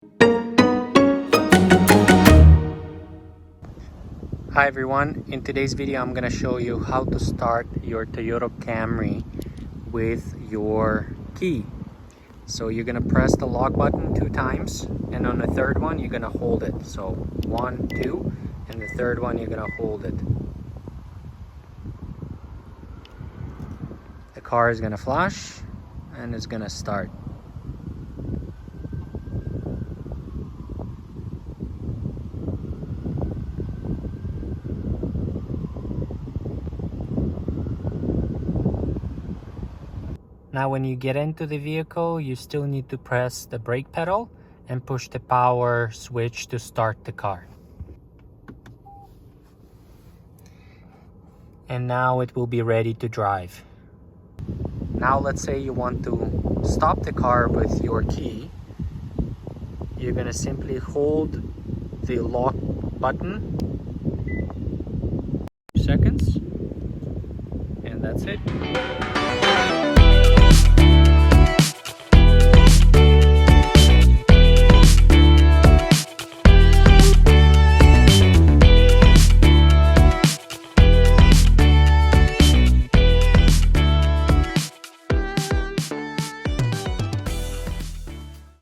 Hi everyone, in today's video I'm going to show you how to start your Toyota Camry with your key. So you're going to press the lock button 2 times, and on the third one you're going to hold it. So 1, 2, and the third one you're going to hold it. The car is going to flash and it's going to start. Now when you get into the vehicle, you still need to press the brake pedal and push the power switch to start the car. And now it will be ready to drive. Now let's say you want to stop the car with your key. You're gonna simply hold the lock button 2 seconds, and that's it.